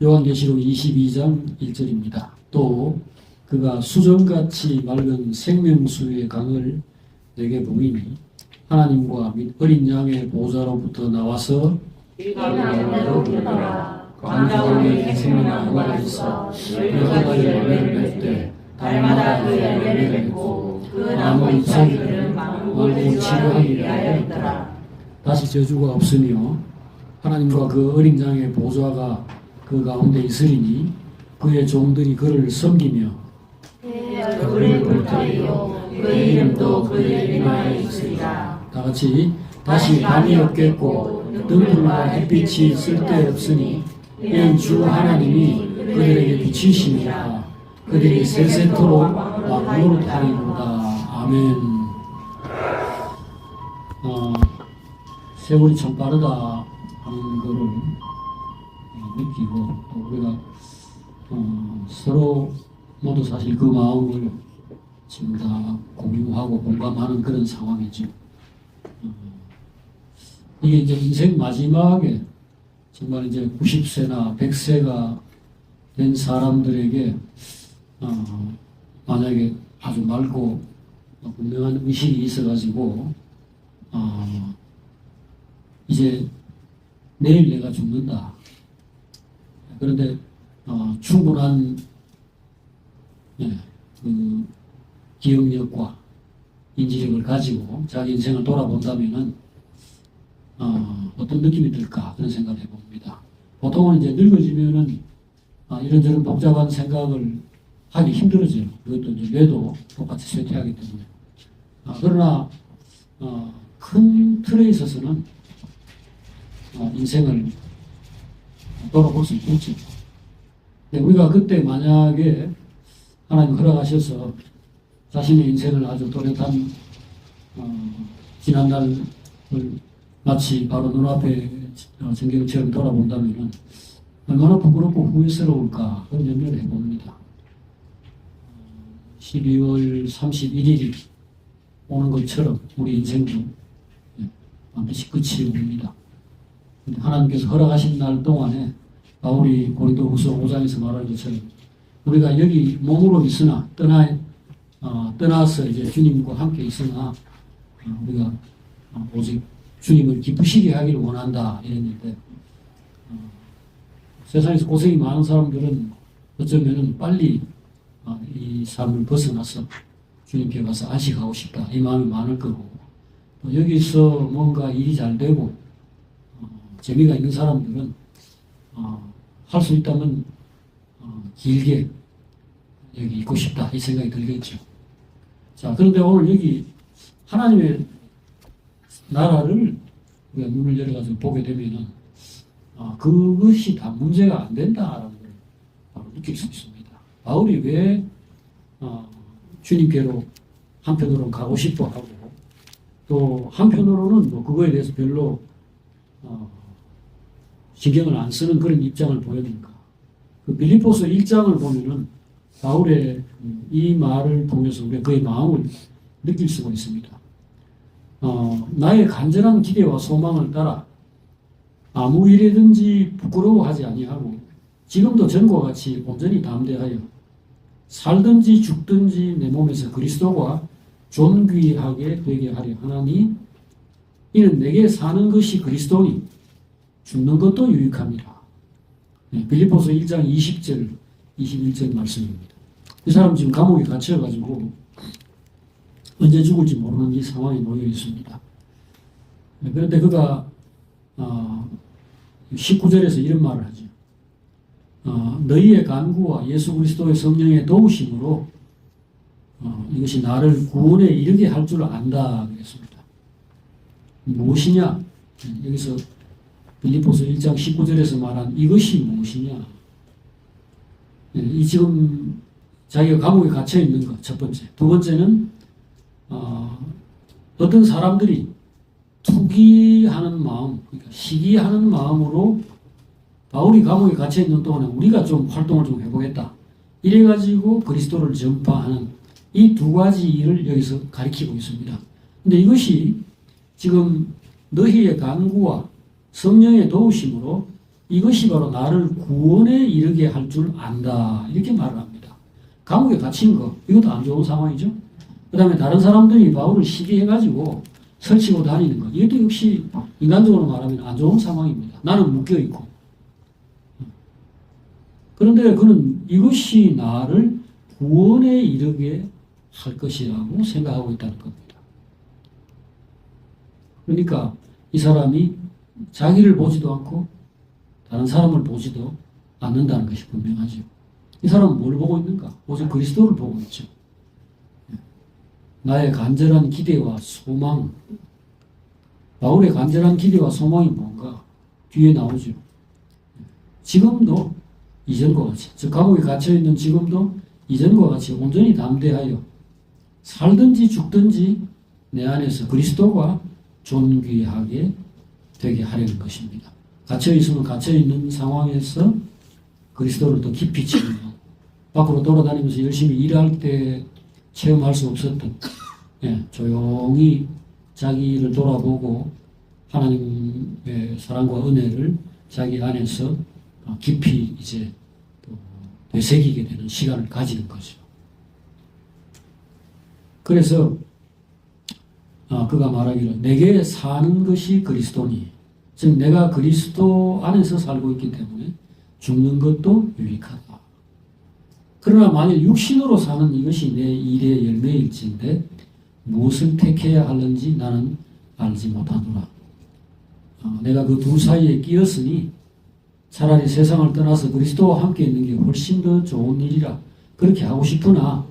요한계시록 22장 1절입니다. 또 그가 수정같이 맑은 생명수의 강을 내게 보이니 하나님과 및 어린 양의 보좌로부터 나와서 이방으로 부르더라. 광야에 생명나무가 있어 여러 가지 열매를 맺되 달마다 그 열매를 맺고 그 나무 잎사귀들은 만국을 치료하기 위하여 있더라. 다시 저주가 없으며 하나님과 그 어린 양의 보좌가 그 가운데 있으리니 그의 종들이 그를 섬기며 그를 불태리요 그의 이름도 그의 이마에 있으리라. 다 같이 다시 밤이 없겠고 등불과 햇빛이 쓸데없으니 이는 주 하나님이 그들에게 비치심이라. 그들이 세세토록 왕노릇 하리로다. 아멘. 세월이 참 빠르다 하는 것을 느끼고 또 우리가 서로 모두 사실 그 마음을 지금 다 공유하고 공감하는 그런 상황이죠. 이게 이제 인생 마지막에 정말 이제 90세나 100세가 된 사람들에게 만약에 아주 맑고 분명한 의식이 있어가지고 이제 내일 내가 죽는다. 그런데 충분한 그 기억력과 인지력을 가지고 자기 인생을 돌아본다면은 어떤 느낌이 들까 그런 생각을 해봅니다. 보통은 이제 늙어지면은 이런저런 복잡한 생각을 하기 힘들어져요. 그것도 이제 뇌도 똑같이 쇠퇴하기 때문에. 그러나 큰 틀에 있어서는 인생을 돌아볼 수 있겠죠. 우리가 그때 만약에 하나님 허락하셔서 자신의 인생을 아주 또렷한 지난날을 마치 바로 눈앞에 전경처럼 돌아본다면 얼마나 부끄럽고 후회스러울까 그런 염려를 해봅니다. 12월 31일이 오는 것처럼 우리 인생도 반드시 끝이 옵니다. 하나님께서 허락하신 날 동안에 바울이 고린도후서 5장에서 말한 것처럼 우리가 여기 몸으로 있으나 떠나서 이제 주님과 함께 있으나 우리가 오직 주님을 기쁘시게 하기를 원한다 이랬는데 세상에서 고생이 많은 사람들은 어쩌면은 빨리 이 삶을 벗어나서 주님께 가서 안식하고 싶다 이 마음이 많을 거고 또 여기서 뭔가 일이 잘 되고 재미가 있는 사람들은 할 수 있다면 길게 여기 있고 싶다 이 생각이 들겠죠. 자, 그런데 오늘 여기 하나님의 나라를 우리가 눈을 열어가지고 보게 되면은 그것이 다 문제가 안 된다라는 걸 바로 느낄 수 있습니다. 바울이 왜 주님께로 한편으로는 가고 싶어 하고 또 한편으로는 뭐 그거에 대해서 별로 신경을 안 쓰는 그런 입장을 보였는가. 그 빌립보서 1장을 보면은 바울의 이 말을 통해서 우리가 그의 마음을 느낄 수가 있습니다. 나의 간절한 기대와 소망을 따라 아무 일이든지 부끄러워하지 아니하고 지금도 전과 같이 온전히 담대하여 살든지 죽든지 내 몸에서 그리스도가 존귀하게 되게 하려 하나니 이는 내게 사는 것이 그리스도니 죽는 것도 유익합니다. 빌립보서 1장 20절 21절 말씀입니다. 이 사람 지금 감옥에 갇혀가지고 언제 죽을지 모르는 이 상황에 놓여 있습니다. 그런데 그가 19절에서 이런 말을 하죠. 너희의 간구와 예수 그리스도의 성령의 도우심으로 이것이 나를 구원에 이르게 할 줄 안다 그랬습니다. 무엇이냐? 여기서 빌립보서 1장 19절에서 말한 이것이 무엇이냐? 이 지금 자기가 감옥에 갇혀 있는 것 첫 번째. 두 번째는 어떤 사람들이 투기하는 마음, 그러니까 시기하는 마음으로 바울이 감옥에 갇혀 있는 동안에 우리가 좀 활동을 좀 해보겠다. 이래가지고 그리스도를 전파하는 이 두 가지 일을 여기서 가리키고 있습니다. 근데 이것이 지금 너희의 간구와 성령의 도우심으로 이것이 바로 나를 구원에 이르게 할 줄 안다. 이렇게 말을 합니다. 감옥에 갇힌 거, 이것도 안 좋은 상황이죠. 그 다음에 다른 사람들이 바울을 시기해가지고 설치고 다니는 거, 이것도 역시 인간적으로 말하면 안 좋은 상황입니다. 나는 묶여있고. 그런데 그는 이것이 나를 구원에 이르게 할 것이라고 생각하고 있다는 겁니다. 그러니까 이 사람이 자기를 보지도 않고 다른 사람을 보지도 않는다는 것이 분명하죠. 이 사람은 뭘 보고 있는가? 오직 그리스도를 보고 있죠. 나의 간절한 기대와 소망, 바울의 간절한 기대와 소망이 뭔가? 뒤에 나오죠. 지금도 이전과 같이, 즉 감옥에 갇혀있는 지금도 이전과 같이 온전히 담대하여 살든지 죽든지 내 안에서 그리스도가 존귀하게 되게 하려는 것입니다. 갇혀있으면 갇혀있는 상황에서 그리스도를 더 깊이 치면 밖으로 돌아다니면서 열심히 일할 때 체험할 수 없었던 조용히 자기를 돌아보고 하나님의 사랑과 은혜를 자기 안에서 깊이 이제 또 되새기게 되는 시간을 가지는 거죠. 그래서 그가 말하기를 내게 사는 것이 그리스도니, 즉 내가 그리스도 안에서 살고 있기 때문에 죽는 것도 유익하다. 그러나 만일 육신으로 사는 이것이 내 일의 열매일진데 무엇을 택해야 하는지 나는 알지 못하노라. 내가 그 둘 사이에 끼었으니 차라리 세상을 떠나서 그리스도와 함께 있는 게 훨씬 더 좋은 일이라 그렇게 하고 싶으나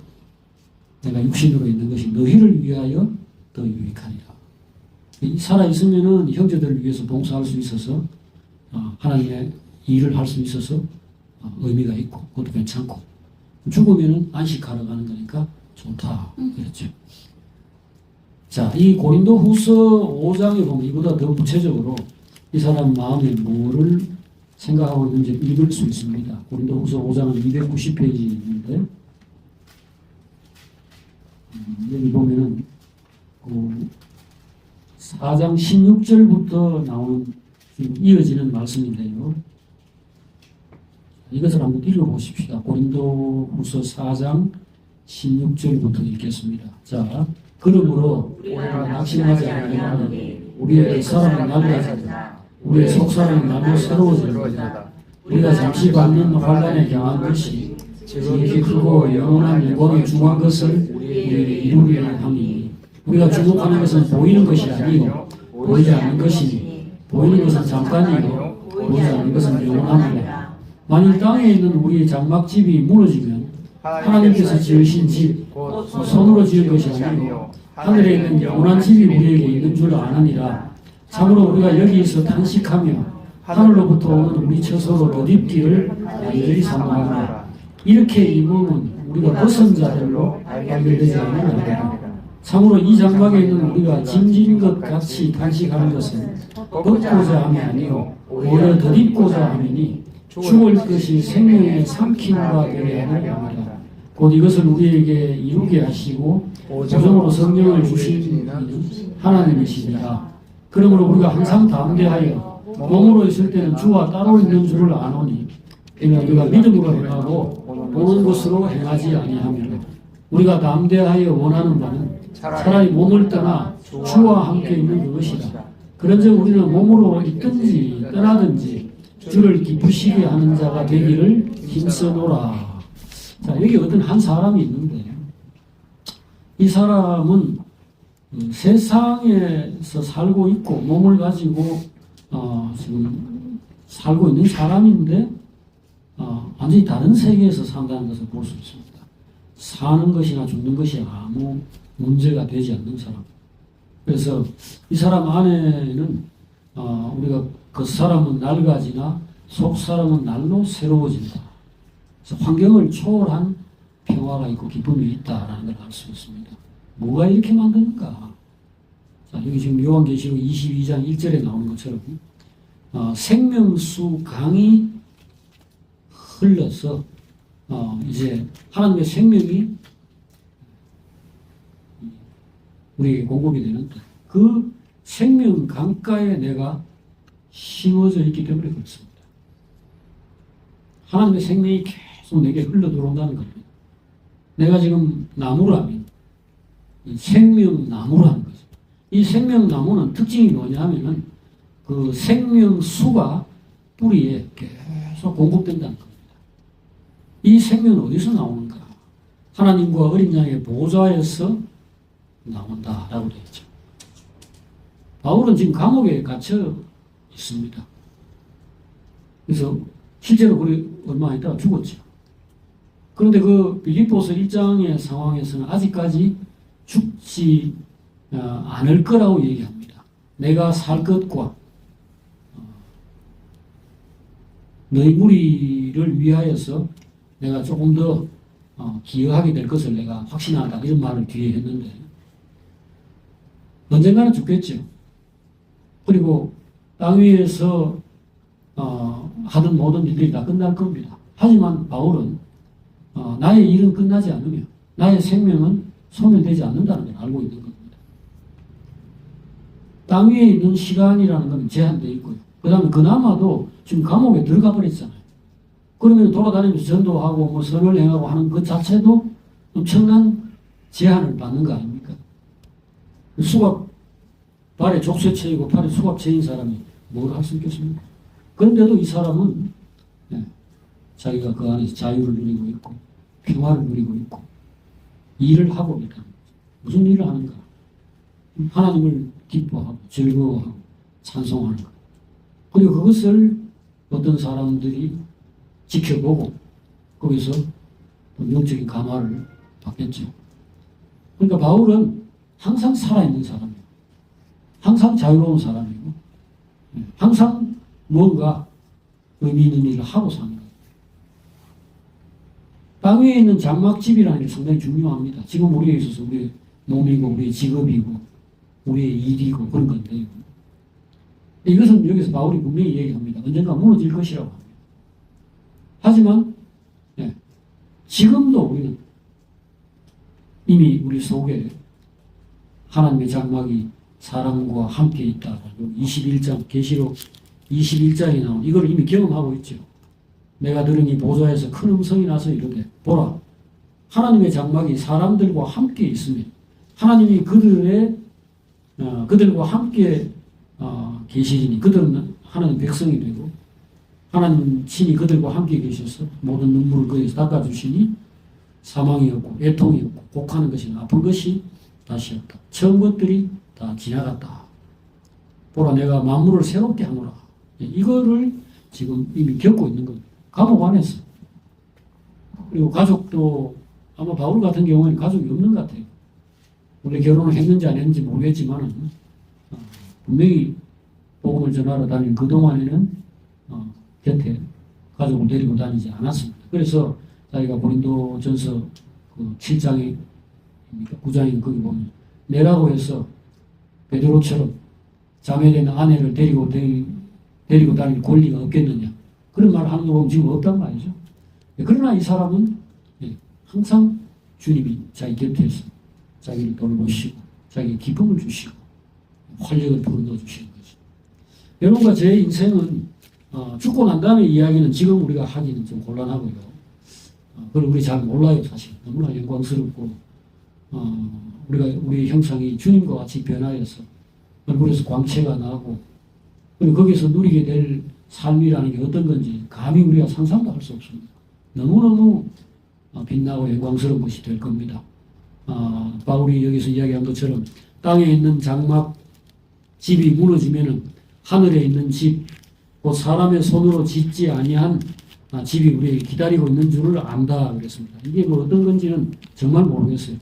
내가 육신으로 있는 것이 너희를 위하여 더 유익하니라. 살아있으면은 형제들을 위해서 봉사할 수 있어서 하나님의 일을 할 수 있어서 의미가 있고 그것도 괜찮고, 죽으면은 안식하러 가는 거니까 좋다 그랬죠. 자, 이 고린도 후서 5장에 보면 이보다 더 구체적으로 이 사람 마음에 뭐를 생각하고 있는지 읽을 수 있습니다. 고린도 후서 5장은 290페이지 있는데 여기 보면은 4장 16절부터 나오는 이어지는 말씀인데요. 이것을 한번 읽어보십시다. 고린도 후서 4장 16절부터 읽겠습니다. 자, 그러므로 우리가 낙심하지 아니하노니 우리의 사람은 낡아지다. 우리의 속사람은 날로 새로워지리라. 우리가 잠시 받는 환난에 경한 것이 지극히 크고 영원한 영광에 중한 것을 우리에게 이루게 함이니 우리가 주목하는 것은 보이는 것이 아니요 보이지 않는 것이니 보이는 것은 잠깐이요 보이지 않는 것은 영원함이라. 만일 땅에 있는 우리의 장막집이 무너지면 하나님께서 지으신 집 곧 손으로 지은 것이 아니고 하늘에 있는 영원한 집이 우리에게 있는 줄 아느니라. 참으로 우리가 여기에서 탄식하며 하늘로부터 오는 우리 처소로 덧입기를 간절히 사모하노라. 이렇게 이 몸은 우리가 벗은 자들로 발견되지 않느니라. 참으로 이 장막에 있는 우리가 짐진 것 같이 탄식하는 것은 벗고자 함이 아니요 오히려 덧입고자 함이니 죽을 것이 생명의 삼킴과 되게 하느니라. 곧 이것을 우리에게 이루게 하시고 보정으로 성령을 주신 이는 하나님이시니라. 그러므로 우리가 항상 담대하여 몸으로 있을 때는 주와 따로 있는 줄을 아노니 그러나 우리가 믿음으로 행하고 보는 것으로 행하지 아니하며 우리가 담대하여 원하는 바는 차라리 몸을 떠나 주와 함께 있는 그것이다. 그런즉 우리는 몸으로 있든지 떠나든지 주를 기쁘시게 하는 자가 되기를 힘써노라. 자, 여기 어떤 한 사람이 있는데 이 사람은 세상에서 살고 있고 몸을 가지고 지금 살고 있는 사람인데 완전히 다른 세계에서 산다는 것을 볼 수 있습니다. 사는 것이나 죽는 것이 아무 문제가 되지 않는 사람. 그래서 이 사람 안에는 우리가 그 사람은 낡아지나 속 사람은 날로 새로워진다. 그래서 환경을 초월한 평화가 있고 기쁨이 있다라는 걸 알 수 있습니다. 뭐가 이렇게 만드는가? 자, 여기 지금 요한계시록 22장 1절에 나오는 것처럼 생명수 강이 흘러서 이제 하나님의 생명이 우리에게 공급이 되는 그 생명 강가에 내가 심어져 있기 때문에 그렇습니다. 하나님의 생명이 계속 내게 흘러 들어온다는 겁니다. 내가 지금 나무라면 이 생명나무라는 거죠. 이 생명나무는 특징이 뭐냐면은 그 생명수가 뿌리에 계속 공급된다는 겁니다. 이 생명은 어디서 나오는가? 하나님과 어린 양의 보좌에서 나온다라고 되어 있죠. 바울은 지금 감옥에 갇혀 있습니다. 그래서 실제로 얼마 있다가 죽었죠. 그런데 그 빌립보서 1장의 상황에서는 아직까지 죽지 않을 거라고 얘기합니다. 내가 살 것과 너희 무리를 위하여서 내가 조금 더 기여하게 될 것을 내가 확신하다 이런 말을 뒤에 했는데 언젠가는 죽겠죠. 그리고 땅 위에서 하던 모든 일들이 다 끝날 겁니다. 하지만 바울은 나의 일은 끝나지 않으며 나의 생명은 소멸되지 않는다는 걸 알고 있는 겁니다. 땅 위에 있는 시간이라는 건 제한되어 있고요. 그 다음에 그나마도 지금 감옥에 들어가 버렸잖아요. 그러면 돌아다니면서 전도하고 뭐 선을 행하고 하는 것 자체도 엄청난 제한을 받는 거 아닙니까? 수갑, 발에 족쇄체이고 팔에 수갑체인 사람이 뭘 할 수 있겠습니까? 그런데도 이 사람은 자기가 그 안에서 자유를 누리고 있고 평화를 누리고 있고 일을 하고 있다. 무슨 일을 하는가? 하나님을 기뻐하고 즐거워하고 찬송하는 것. 그리고 그것을 어떤 사람들이 지켜보고 거기서 영적인 감화를 받겠죠. 그러니까 바울은 항상 살아있는 사람이에요. 항상 자유로운 사람이고 항상 뭔가 의미 있는 일을 하고 사는 거예요. 땅 위에 있는 장막집이라는 게 상당히 중요합니다. 지금 우리에 있어서 우리의 몸이고 우리의 직업이고 우리의 일이고 그런 건데요. 이것은 여기서 바울이 분명히 얘기합니다. 언젠가 무너질 것이라고 합니다. 하지만 지금도 우리는 이미 우리 속에 하나님의 장막이 사람과 함께 있다. 21장 계시록 21장에 나온 이걸 이미 경험하고 있죠. 내가 들으니 보좌에서 큰 음성이 나서 이르되 보라 하나님의 장막이 사람들과 함께 있으며 하나님이 그들과 함께 계시리니 그들은 하나님 백성이 되고 하나님 친히 그들과 함께 계셔서 모든 눈물을 그에서 닦아주시니 사망이 없고 애통이 없고 곡하는 것이나 아픈 것이 다시 없다. 처음 것들이 다 지나갔다. 보라 내가 만물을 새롭게 하노라. 이거를 지금 이미 겪고 있는 겁니다. 감옥 안에서. 그리고 가족도 아마 바울 같은 경우에는 가족이 없는 것 같아요. 원래 결혼을 했는지 안 했는지 모르겠지만 분명히 복음을 전하러 다니는 그동안에는 곁에 가족을 데리고 다니지 않았습니다. 그래서 자기가 고린도전서 그 7장에 9장에 거기 보면 내라고 해서 베드로처럼 자매되는 아내를 데리고 다닐 권리가 없겠느냐 그런 말을 하는 거 보면 지금 없단 말이죠. 그러나 이 사람은 항상 주님이 자기 곁에서 자기를 돌보시고 자기의 기쁨을 주시고 활력을 불어넣어 주시는 거죠. 여러분과 제 인생은 죽고 난 다음에 이야기는 지금 우리가 하기는 좀 곤란하고요. 그걸 우리 잘 몰라요. 사실 너무나 영광스럽고 우리의 형상이 주님과 같이 변하여서 얼굴에서 광채가 나고 그리고 거기서 누리게 될 삶이라는 게 어떤 건지 감히 우리가 상상도 할 수 없습니다. 너무너무 빛나고 영광스러운 것이 될 겁니다. 바울이 여기서 이야기한 것처럼 땅에 있는 장막 집이 무너지면은 하늘에 있는 집, 곧 사람의 손으로 짓지 아니한 집이 우리에게 기다리고 있는 줄을 안다 그랬습니다. 이게 뭐 어떤 건지는 정말 모르겠어요.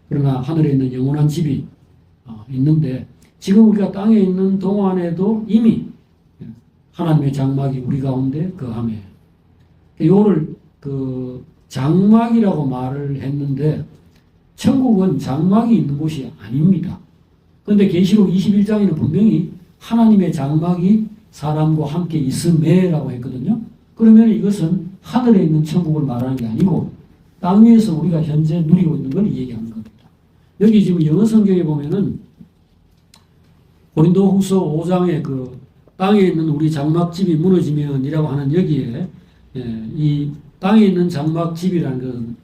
그러나 하늘에 있는 영원한 집이 있는데 지금 우리가 땅에 있는 동안에도 이미 하나님의 장막이 우리 가운데 거하며 이거를 그 장막이라고 말을 했는데 천국은 장막이 있는 곳이 아닙니다. 그런데 계시록 21장에는 분명히 하나님의 장막이 사람과 함께 있음에라고 했거든요. 그러면 이것은 하늘에 있는 천국을 말하는 게 아니고 땅 위에서 우리가 현재 누리고 있는 걸 얘기하는 겁니다. 여기 지금 영어 성경에 보면은 고린도후서 5장에 그 땅에 있는 우리 장막집이 무너지면이라고 하는 여기에 이 땅에 있는 장막집이라는 것은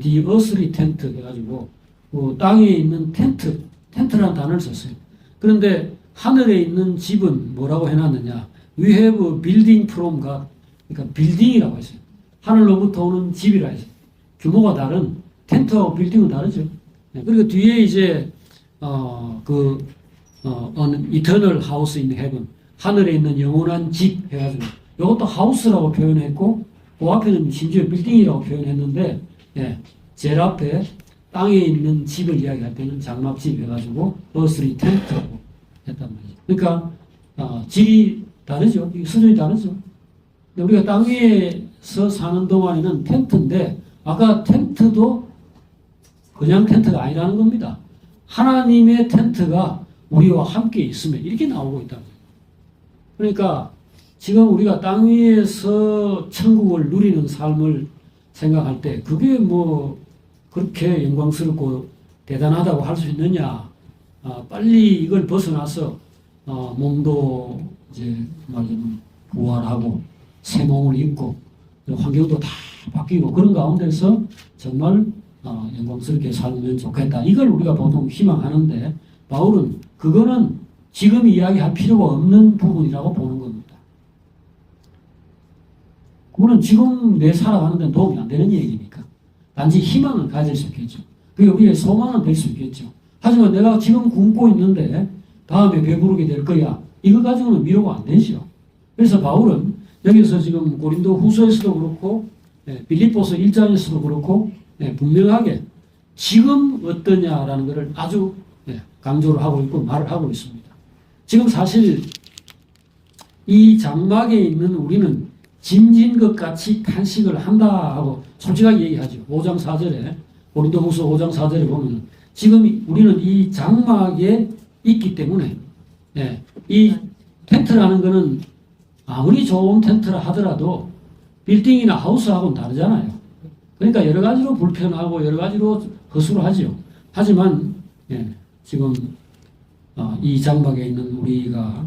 the earthly tent 해가지고 그 땅에 있는 텐트라는 단어를 썼어요. 그런데 하늘에 있는 집은 뭐라고 해놨느냐? We have a building from God. 그러니까 빌딩이라고 했어요. 하늘로부터 오는 집이라 했어요. 규모가 다른 텐트하고 빌딩은 다르죠. 그리고 뒤에 이제 an eternal house in heaven, 하늘에 있는 영원한 집 해가지고 이것도 하우스라고 표현했고 그 앞에는 심지어 빌딩이라고 표현했는데 제일 앞에 땅에 있는 집을 이야기할 때는 장막집 해가지고 earthly tent라고 했단 말이죠. 그러니까 집이 다르죠. 수준이 다르죠. 근데 우리가 땅 위에서 사는 동안에는 텐트인데 아까 텐트도 그냥 텐트가 아니라는 겁니다. 하나님의 텐트가 우리와 함께 있으면 이렇게 나오고 있다는 거예요. 그러니까 지금 우리가 땅 위에서 천국을 누리는 삶을 생각할 때 그게 뭐 그렇게 영광스럽고 대단하다고 할 수 있느냐? 빨리 이걸 벗어나서 몸도 이제 말하자면 부활하고 새 몸을 입고 환경도 다 바뀌고 그런 가운데서 정말 영광스럽게 살면 좋겠다. 이걸 우리가 보통 희망하는데 바울은 그거는 지금 이야기할 필요가 없는 부분이라고 보는 겁니다. 그거는 지금 내 살아가는 데는 도움이 안 되는 얘기니까. 단지 희망을 가질 수 있겠죠. 그게 우리의 소망은 될 수 있겠죠. 하지만 내가 지금 굶고 있는데 다음에 배부르게 될 거야. 이거 가지고는 위로가 안 되죠. 그래서 바울은 여기서 지금 고린도 후서에서도 그렇고 빌립보서 1장에서도 그렇고 분명하게 지금 어떠냐라는 것을 아주 강조를 하고 있고 말을 하고 있습니다. 지금 사실 이 장막에 있는 우리는 짐진 것 같이 탄식을 한다 하고 솔직하게 얘기하죠. 5장 4절에 고린도후서 5장 4절에 보면 지금 우리는 이 장막에 있기 때문에 이 텐트라는 것은 아무리 좋은 텐트라 하더라도 빌딩이나 하우스하고는 다르잖아요. 그러니까 여러 가지로 불편하고 여러 가지로 허술을 하죠. 하지만 지금 이 장막에 있는 우리가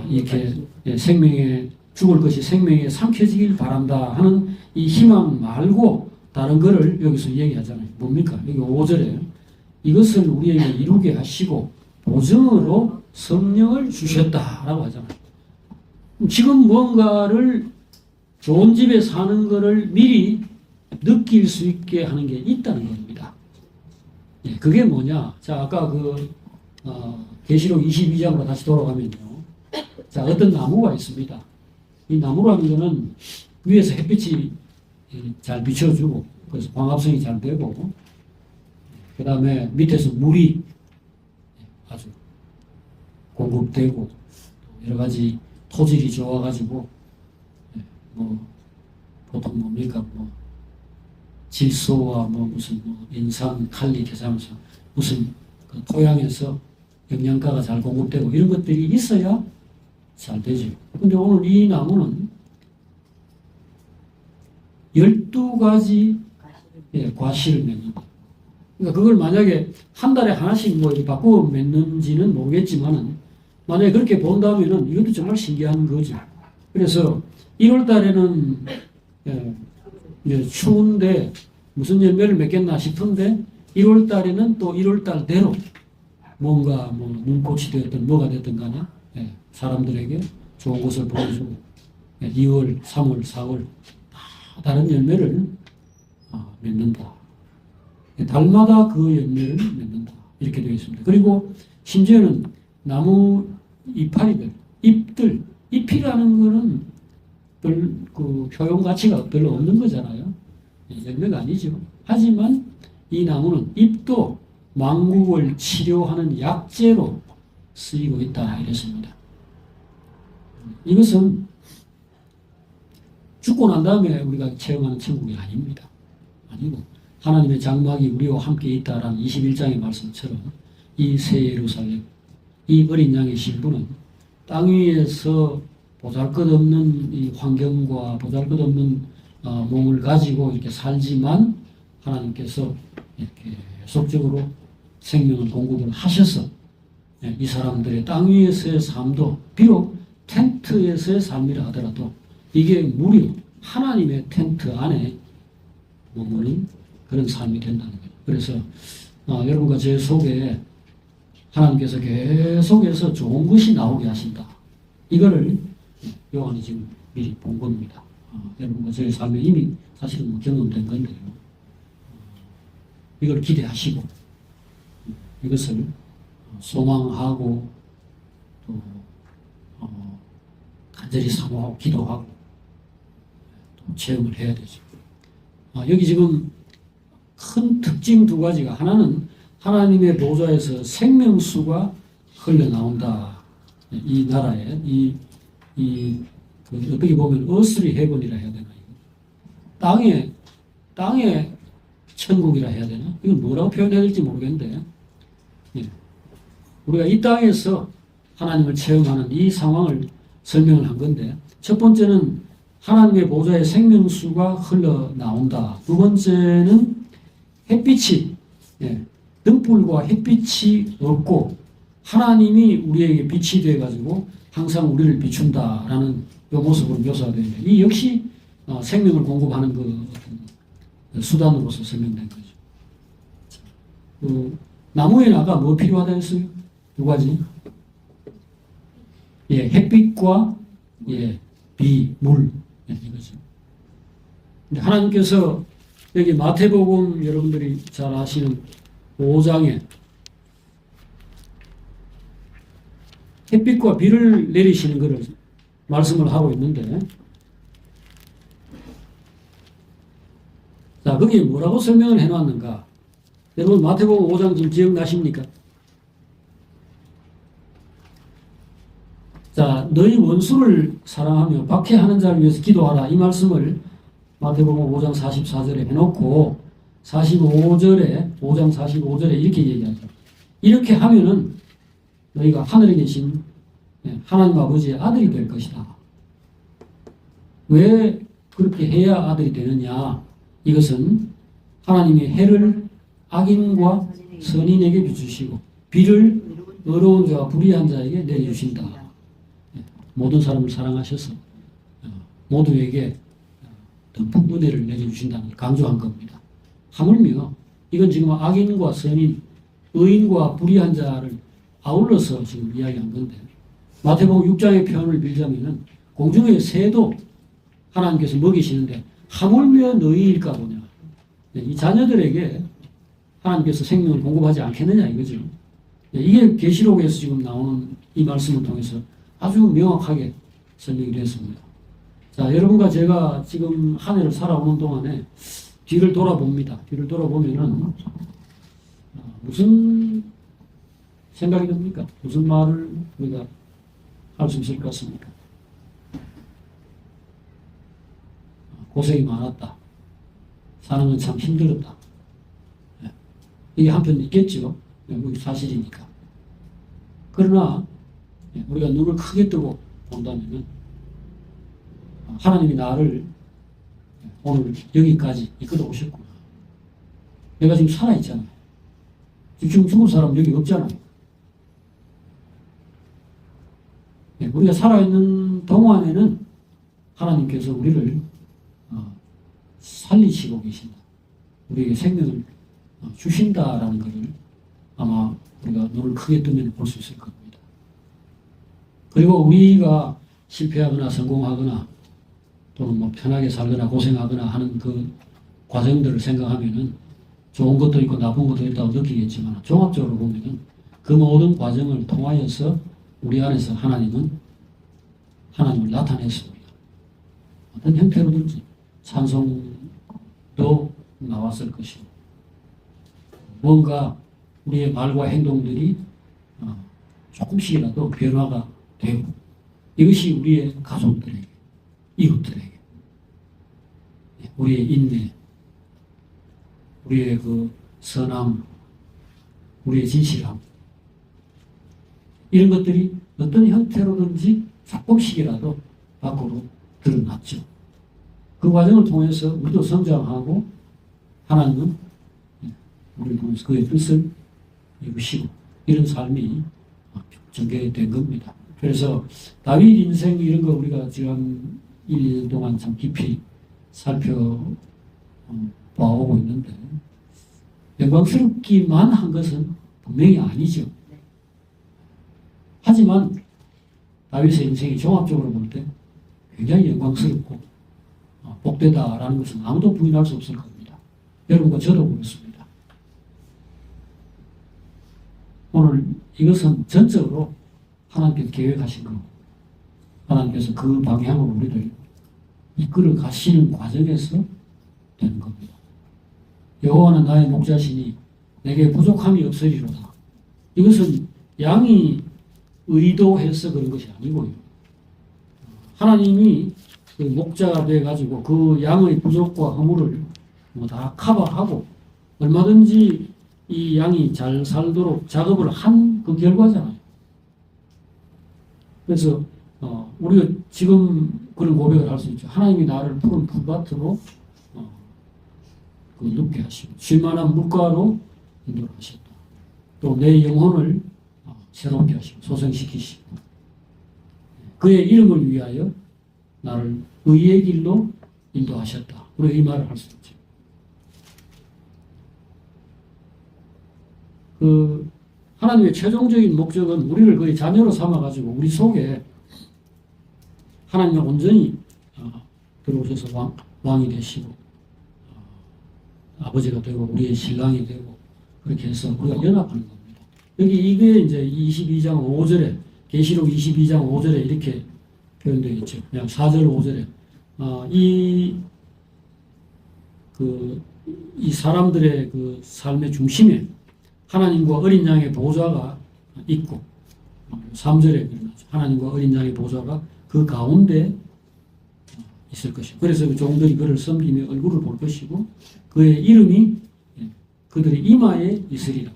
이렇게 생명에 죽을 것이 생명에 삼켜지길 바란다 하는 이 희망 말고 다른 거를 여기서 얘기하잖아요. 뭡니까? 여기 5절에 이것을 우리에게 이루게 하시고 보증으로 성령을 주셨다라고 하잖아요. 지금 뭔가를 좋은 집에 사는 것을 미리 느낄 수 있게 하는 게 있다는 겁니다. 그게 뭐냐? 자, 아까 계시록 22장으로 다시 돌아가면요. 자, 어떤 나무가 있습니다. 이 나무라는 거는 위에서 햇빛이 잘 비춰주고 그래서 광합성이 잘 되고 그 다음에 밑에서 물이 아주 공급되고 여러 가지 토질이 좋아가지고 뭐 보통 뭡니까 질소와 무슨 인산, 칼리, 대사하면서 무슨 그 토양에서 영양가가 잘 공급되고 이런 것들이 있어야 잘 되죠. 근데 오늘 이 나무는 12가지 과실을 맺는다. 그러니까 그걸 만약에 한 달에 하나씩 이렇게 바꾸어 맺는지는 모르겠지만은 만약에 그렇게 본다면은 이것도 정말 신기한 거죠. 그래서 1월 달에는 추운데 무슨 열매를 맺겠나 싶은데 1월 달에는 또 1월 달대로 뭔가 눈꽃이 되었든 뭐가 됐든 간에 사람들에게 좋은 것을 보여주고 2월, 3월, 4월 다 다른 열매를 맺는다. 달마다 그 열매를 맺는다. 이렇게 되어 있습니다. 그리고 심지어는 나무 이파리들, 잎들, 잎이라는 거는 별 효용 가치가 별로 없는 거잖아요. 열매가 아니죠. 하지만 이 나무는 잎도 만국을 치료하는 약재로 쓰이고 있다 이랬습니다. 이것은 죽고 난 다음에 우리가 체험하는 천국이 아닙니다. 아니고 하나님의 장막이 우리와 함께 있다라는 21장의 말씀처럼 이 새 예루살렘, 이 어린 양의 신부는 땅 위에서 보잘것없는 이 환경과 보잘것없는 몸을 가지고 이렇게 살지만 하나님께서 이렇게 계속적으로 생명을 공급을 하셔서 이 사람들의 땅 위에서의 삶도 비록 텐트에서의 삶이라 하더라도 이게 무료 하나님의 텐트 안에 머무는 그런 삶이 된다는 거예요. 그래서 여러분과 제 속에 하나님께서 계속해서 좋은 것이 나오게 하신다. 이거를 요한이 지금 미리 본 겁니다. 여러분과 저의 삶에 이미 사실은 경험된 건데요. 이걸 기대하시고 이것을 소망하고 또 간절히 사모하고 기도하고 또 체험을 해야 되죠. 여기 지금 큰 특징 두 가지가, 하나는 하나님의 보좌에서 생명수가 흘러나온다. 이 나라에 어떻게 보면 earthly heaven이라 해야 되나, 땅의 천국이라 해야 되나, 이건 뭐라고 표현해야 될지 모르겠는데, 우리가 이 땅에서 하나님을 체험하는 이 상황을 설명을 한 건데, 첫 번째는 하나님의 보좌에 생명수가 흘러나온다. 두 번째는 햇빛이, 등불과 햇빛이 없고 하나님이 우리에게 빛이 되어가지고 항상 우리를 비춘다라는 이 모습으로 묘사되어 있는데, 이 역시 생명을 공급하는 그 수단으로서 설명된 거죠. 나무에는 아까 뭐 필요하다 했어요? 두 가지. 햇빛과 비, 물, 이거죠. 근데 하나님께서 여기 마태복음 여러분들이 잘 아시는 5장에 햇빛과 비를 내리시는 것을 말씀을 하고 있는데, 자, 거기에 뭐라고 설명을 해놨는가? 여러분 마태복음 5장 지금 기억나십니까? 자, 너희 원수를 사랑하며 박해하는 자를 위해서 기도하라. 이 말씀을 마태복음 5장 44절에 해놓고 5장 45절에 이렇게 얘기하죠. 이렇게 하면은 너희가 하늘에 계신 하나님 아버지의 아들이 될 것이다. 왜 그렇게 해야 아들이 되느냐? 이것은 하나님이 해를 악인과 선인에게 비추시고 비를 의로운 자와 불의한 자에게 내려주신다. 모든 사람을 사랑하셔서 모두에게 듬뿍 은혜를 내려주신다는 걸 강조한 겁니다. 하물며 이건 지금 악인과 선인, 의인과 불의한 자를 아울러서 지금 이야기한 건데, 마태복음 6장의 표현을 빌자면은 공중의 새도 하나님께서 먹이시는데 하물며 너희일까 보냐. 이 자녀들에게 하나님께서 생명을 공급하지 않겠느냐 이거죠. 이게 계시록에서 지금 나오는 이 말씀을 통해서 아주 명확하게 설명이 되었습니다. 자, 여러분과 제가 지금 한 해를 살아오는 동안에 뒤를 돌아봅니다. 뒤를 돌아보면은 무슨 생각이 듭니까? 무슨 말을 우리가 할 수 있을 것 같습니까? 고생이 많았다. 사는 건 참 힘들었다. 이게 한편 있겠죠. 그게 사실이니까. 그러나 우리가 눈을 크게 뜨고 본다면 하나님이 나를 오늘 여기까지 이끌어 오셨구나. 내가 지금 살아있잖아요. 지금 죽은 사람 여기 없잖아요. 우리가 살아있는 동안에는 하나님께서 우리를 살리시고 계신다. 우리에게 생명을 주신다라는 것을 아마 우리가 눈을 크게 뜨면 볼 수 있을 겁니다. 그리고 우리가 실패하거나 성공하거나 또는 뭐 편하게 살거나 고생하거나 하는 그 과정들을 생각하면은 좋은 것도 있고 나쁜 것도 있다고 느끼겠지만, 종합적으로 보면은 그 모든 과정을 통하여서 우리 안에서 하나님을 나타냈습니다. 어떤 형태로든지 찬송도 나왔을 것이고, 뭔가 우리의 말과 행동들이 조금씩이라도 변화가 되고, 이것이 우리의 가족들에게, 이웃들에게, 우리의 인내, 우리의 그 선함, 우리의 진실함, 이런 것들이 어떤 형태로든지 조금씩이라도 밖으로 드러났죠. 그 과정을 통해서 우리도 성장하고 하나님은 우리를 통해서 그의 뜻을 이루시고, 이런 삶이 전개된 겁니다. 그래서 다윗 인생 이런 거 우리가 지난 1년 동안 참 깊이 살펴봐오고 있는데 영광스럽기만 한 것은 분명히 아니죠. 하지만 다윗의 인생이 종합적으로 볼 때 굉장히 영광스럽고 복되다라는 것은 아무도 부인할 수 없을 겁니다. 여러분과 저도 그렇습니다. 오늘 이것은 전적으로 하나님께서 계획하신 거, 하나님께서 그 방향으로 우리를 이끌어 가시는 과정에서 되는 겁니다. 여호와는 나의 목자시니 내게 부족함이 없으리로다. 이것은 양이 의도해서 그런 것이 아니고요. 하나님이 그 목자가 돼가지고 그 양의 부족과 허물을 다 커버하고 얼마든지 이 양이 잘 살도록 작업을 한 그 결과잖아요. 그래서 우리가 지금 그런 고백을 할 수 있죠. 하나님이 나를 푸른 풀밭으로 눕게 하시고 쉴만한 물가로 인도를 하셨다. 또 내 영혼을 새롭게 하시고 소생시키시고 그의 이름을 위하여 나를 의의 길로 인도하셨다. 우리가 이 말을 할 수 있죠. 하나님의 최종적인 목적은 우리를 그의 자녀로 삼아가지고 우리 속에 하나님이 온전히 들어오셔서 왕이 되시고 아버지가 되고 우리의 신랑이 되고 그렇게 해서 우리가 연합하는 겁니다. 여기 이게 이제 22장 5절에 계시록 22장 5절에 이렇게 표현되어 있죠. 그냥 4절 5절에 이 사람들의 그 삶의 중심에 하나님과 어린 양의 보좌가 있고 3절에 그러죠. 하나님과 어린 양의 보좌가 그 가운데 있을 것이고 그래서 그 종들이 그를 섬기며 얼굴을 볼 것이고 그의 이름이 그들의 이마에 있으리라.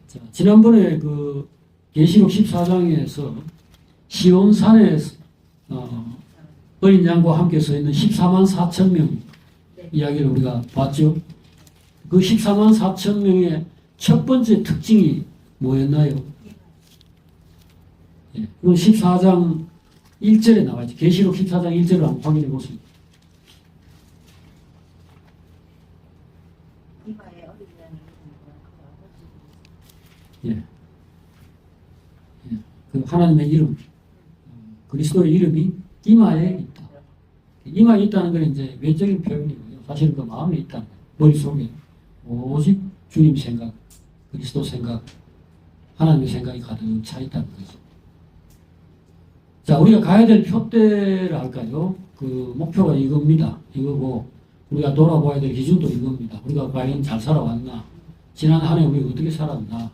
자, 지난번에 그 계시록 14장에서 시온산에 어린 양과 함께 서 있는 14만 4천 명 이야기를 우리가 봤죠. 그 14만 4천 명의 첫 번째 특징이 뭐였나요? 그건 14장 1절에 나와 있죠. 계시록 14장 1절을 한번 확인해 보세요. 예. 그 하나님의 이름, 그리스도의 이름이 이마에 있다. 이마에 있다는 건 이제 외적인 표현이고요. 사실은 그 마음에 있다는 거예요. 머릿속에 오직 주님 생각, 그리스도 생각, 하나님의 생각이 가득 차 있다는 거죠. 자, 우리가 가야 될 표대를 할까요? 그 목표가 이겁니다. 이거고 우리가 돌아봐야 될 기준도 이겁니다. 우리가 과연 잘 살아왔나? 지난 한 해 우리가 어떻게 살았나?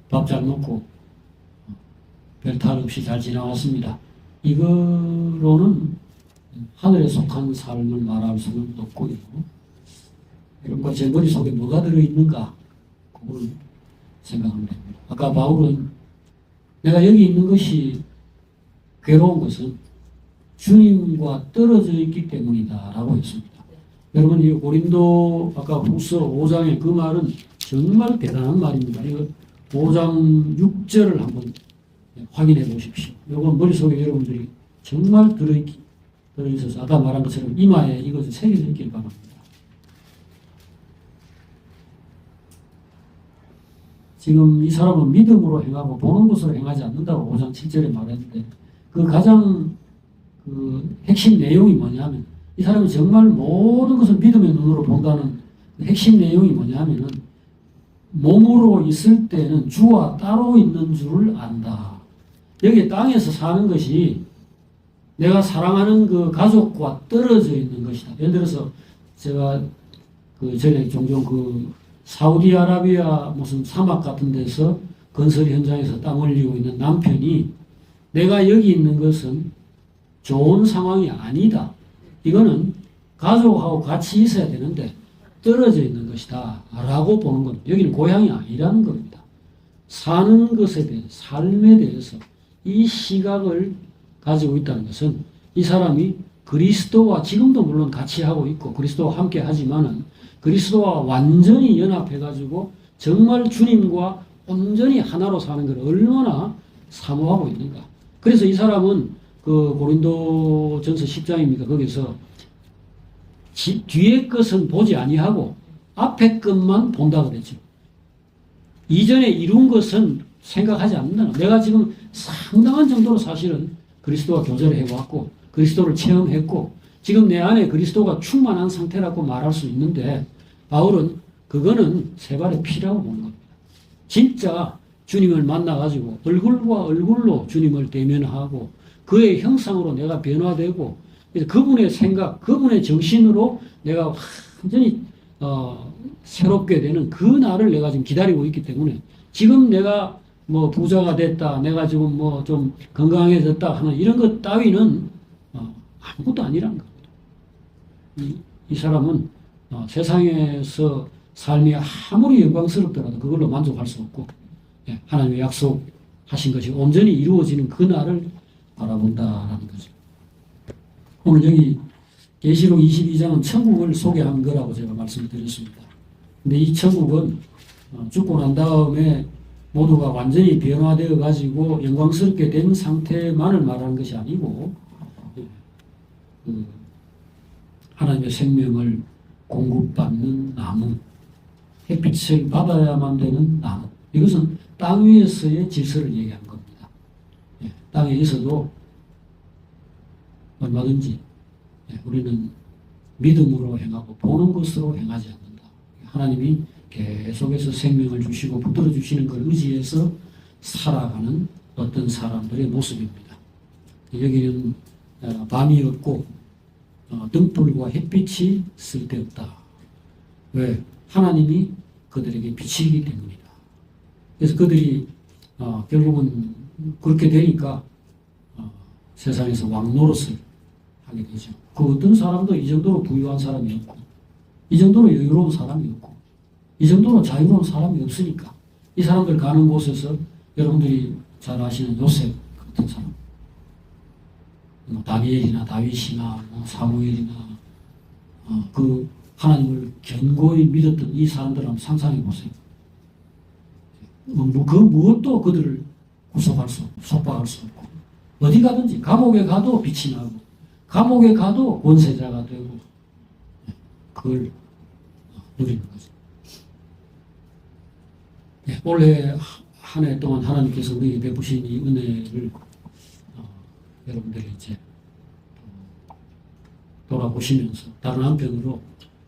밥 잘 먹고 별탈 없이 잘 지나왔습니다. 이거로는 하늘에 속한 삶을 말할 수는 없고요. 여러분과 제 머릿속에 뭐가 들어있는가? 그걸 생각하면 됩니다. 아까 바울은 내가 여기 있는 것이 괴로운 것은 주님과 떨어져 있기 때문이다 라고 했습니다. 여러분 이 고린도 아까 후서 5장의 그 말은 정말 대단한 말입니다. 이거 5장 6절을 한번 확인해 보십시오. 이건 머릿속에 여러분들이 정말 들어있어서 아까 말한 것처럼 이마에 이것을 새겨져 있길 바랍니다. 지금 이 사람은 믿음으로 행하고 보는 것으로 행하지 않는다고 5장 7절에 말했는데 그 가장 그 핵심 내용이 뭐냐면 이 사람이 정말 모든 것을 믿음의 눈으로 본다는 핵심 내용이 뭐냐면은 몸으로 있을 때는 주와 따로 있는 줄을 안다. 여기 땅에서 사는 것이 내가 사랑하는 그 가족과 떨어져 있는 것이다. 예를 들어서 제가 그 전에 종종 그 사우디아라비아 무슨 사막 같은 데서 건설 현장에서 땀 흘리고 있는 남편이 내가 여기 있는 것은 좋은 상황이 아니다. 이거는 가족하고 같이 있어야 되는데 떨어져 있는 것이다. 라고 보는 겁니다. 여기는 고향이 아니라는 겁니다. 사는 것에 대해, 삶에 대해서 이 시각을 가지고 있다는 것은 이 사람이 그리스도와 지금도 물론 같이 하고 있고 그리스도와 함께 하지만은 그리스도와 완전히 연합해가지고 정말 주님과 온전히 하나로 사는 걸 얼마나 사모하고 있는가. 그래서 이 사람은 그 고린도전서 10장입니까? 거기서 뒤의 것은 보지 아니하고 앞의 것만 본다 그랬죠. 이전에 이룬 것은 생각하지 않는다. 내가 지금 상당한 정도로 사실은 그리스도와 교제를 해왔고 그리스도를 체험했고 지금 내 안에 그리스도가 충만한 상태라고 말할 수 있는데 바울은 그거는 세 발의 피라고 보는 겁니다. 진짜 주님을 만나가지고 얼굴과 얼굴로 주님을 대면하고 그의 형상으로 내가 변화되고 그래서 그분의 생각, 그분의 정신으로 내가 완전히 새롭게 되는 그 날을 내가 지금 기다리고 있기 때문에 지금 내가 뭐 부자가 됐다, 내가 지금 뭐 좀 건강해졌다 하는 이런 것 따위는 아무것도 아니라는 겁니다. 이 사람은 세상에서 삶이 아무리 영광스럽더라도 그걸로 만족할 수 없고 하나님의 약속하신 것이 온전히 이루어지는 그 날을 바라본다라는 거죠. 오늘 여기 계시록 22장은 천국을 소개한 거라고 제가 말씀을 드렸습니다. 근데 이 천국은 죽고 난 다음에 모두가 완전히 변화되어 가지고 영광스럽게 된 상태만을 말하는 것이 아니고 하나님의 생명을 공급받는 나무, 햇빛을 받아야만 되는 나무. 이것은 땅 위에서의 질서를 얘기한 겁니다. 땅에 있어도 얼마든지 우리는 믿음으로 행하고 보는 것으로 행하지 않는다. 하나님이 계속해서 생명을 주시고 붙들어 주시는 걸 의지해서 살아가는 어떤 사람들의 모습입니다. 여기는 밤이 없고 등불과 햇빛이 쓸데없다. 왜? 하나님이 그들에게 빛이기 때문이다. 그래서 그들이 결국은 그렇게 되니까 세상에서 왕노릇을 하게 되죠. 그 어떤 사람도 이 정도로 부유한 사람이 없고 이 정도로 여유로운 사람이 없고 이 정도로 자유로운 사람이 없으니까 이 사람들 가는 곳에서 여러분들이 잘 아시는 요셉 같은 사람, 뭐 다니엘이나 다윗이나 뭐 사무엘이나 그 하나님을 견고히 믿었던 이 사람들 한번 상상해 보세요. 그 무엇도 그들을 구속할 수 없고 속박할 수 없고 어디 가든지 감옥에 가도 빛이 나고 감옥에 가도 권세자가 되고 그걸 누리는 거죠. 올해 한 해 동안 하나님께서 우리에게 베푸신 이 은혜를 여러분들이 이제 돌아보시면서 다른 한편으로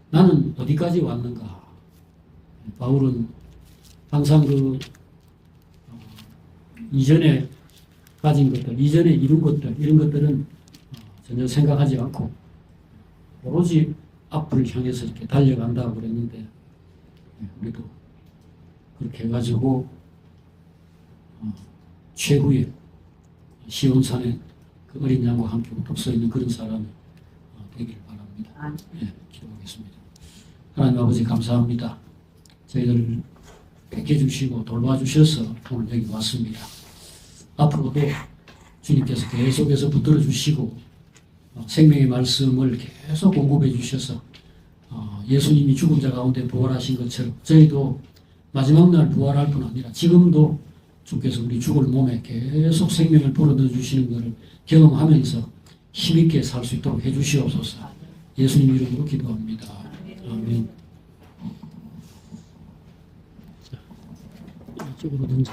나는 어디까지 왔는가. 바울은 항상 이전에 가진 것들, 이전에 이룬 것들, 이런 것들은 전혀 생각하지 않고 오로지 앞을 향해서 이렇게 달려간다고 그랬는데 우리도 그렇게 해가지고 최후의 시온산에 그 어린 양과 함께 우뚝 서 있는 그런 사람이 되기를 바랍니다. 기도하겠습니다. 하나님 아버지 감사합니다. 저희들을 뵙게주시고 돌봐주셔서 오늘 여기 왔습니다. 앞으로도 주님께서 계속해서 붙들어 주시고 생명의 말씀을 계속 공급해 주셔서 예수님이 죽은 자 가운데 부활하신 것처럼 저희도 마지막 날 부활할 뿐 아니라 지금도 주께서 우리 죽을 몸에 계속 생명을 불어넣어 주시는 것을 경험하면서 힘있게 살 수 있도록 해 주시옵소서. 예수님 이름으로 기도합니다. 아멘. 자, 이쪽으로 던져.